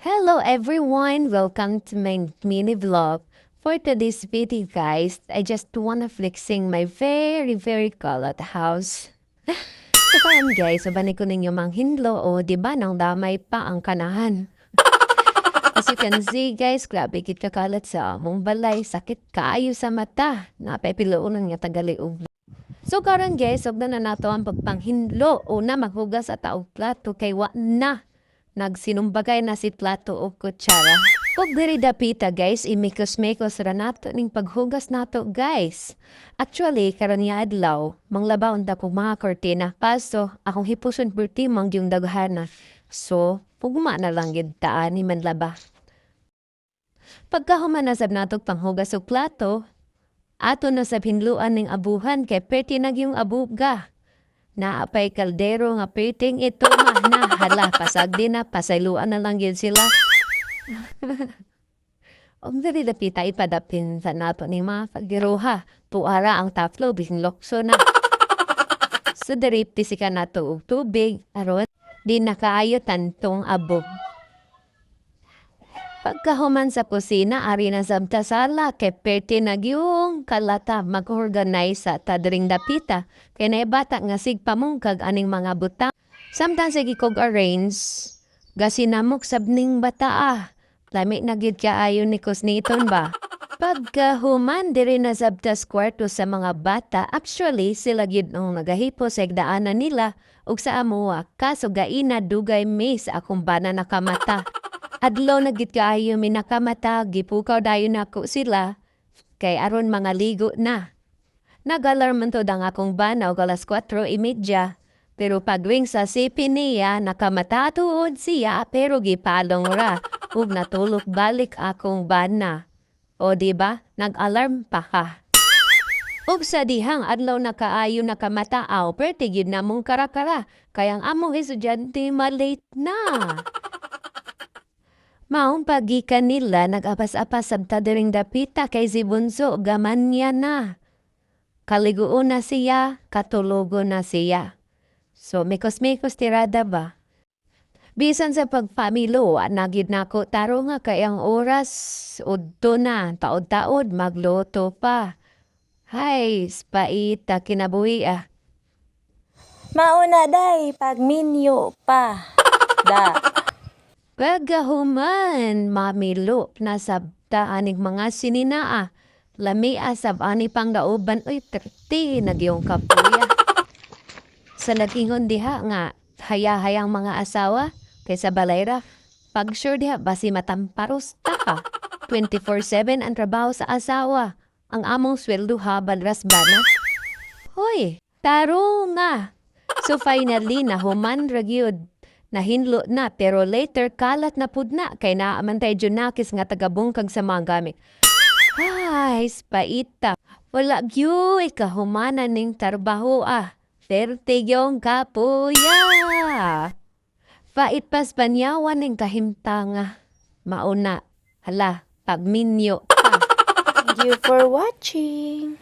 Hello everyone! Welcome to my mini vlog. For today's video guys, I just wanna flexing my very colored house. So karon guys, sabanay ko ninyo manghinlo o di ba nang damay pa ang kanahan. As you can see guys, grabe kita kalat sa among balay, sakit kaayo sa mata. Napepiloonan nga tagaliog. So karon guys, og na nato ang pagpanghinlo. Una maghugas at taog plato kay wa na nagsinumbagay na si plato o kutsara. Kung diri dapita guys, imikos-mikos ra nato ning paghugas nato guys. Actually, karon niya adlaw, manglabaw da kong mga kortina. Kaso, akong hipuson perti mang yung daghana. So, pugma na lang yun taan ni manlaba. Pagkahuman na sab nato panghugas og plato, ato na sa hinluan ning abuhan kay perti nag yung abuga. Naapay kaldero nga piting ito na hala pasag din na pasayluan na lang yun sila. Ang dali lapita ipadapin sa nato ni mga kagiruha. Tuara ang taflo bising lokso na. So darip tisika nato og tubig aron di nakaayo tantong abog. Pagkahuman sa kusina, ari na sabta sala, kay perti nagyong kalata mag-organize sa tadring dapita. Kaya na bata nga sigpamungkag aning mga butang. Samtang sige kog arrange, gasinamok sabning bata Lami na gyud kaayo ni kusniton ba? Pagkahuman, diri na sabtas kwarto sa mga bata, actually sila gyud nung nagahipo sa igdaanan nila ug sa amuwa, kaso gaina dugay miss akong bana nakamata. Adlaw na gid kaayo mi nakamata, gipukaw dayon nako sila kay aron mga ligo na. Nag-alarm man to ang akong bana og alas 4:30. Pero pagwing sa sipin niya, nakamata tuod siya pero gipalong ra. Ug natulog balik akong bana. O diba, nag-alarm pa ka. Ug sa dihang adlaw na kaayo nakamata perti gyud namong karakara. Kayang among estudyante malate na. Maong pagikan nila nag-apas-apas sabta dering dapita kay si Bunso gaman niya na. Kaliguon na siya, katulogo na siya. So mikos-mikos tirada ba? Bisan sa pagpamilo, nagyud nako taro nga kay ang oras udto na, taod-taod magluto pa. Hay, spaita kinabuhi Mauna day, pagminyo pa. Da. Pagahuman, mamilo na sabta aning mga sininaa. Lami asab ani pang dauban, oy 30 nagyong kapuya. Sa lagingon diha nga, haya-hayang mga asawa, kaysa balayra, pag sure diha, basi matamparos ta ka. 24/7 ang trabaho sa asawa. Ang among sweldo habal rasbana. Hoy, taro nga. So finally, nahuman ragyod. Nahinlo na pero later kalat na pud na kay naamantay junakis nga tagabungkag sa mga gamit. Ay, spaita. Wala gyoy kahumanan ning trabaho Tertigyong kapuya. Pait pas banyawan ning kahimtanga. Mauna. Hala, pagminyo. Thank you for watching.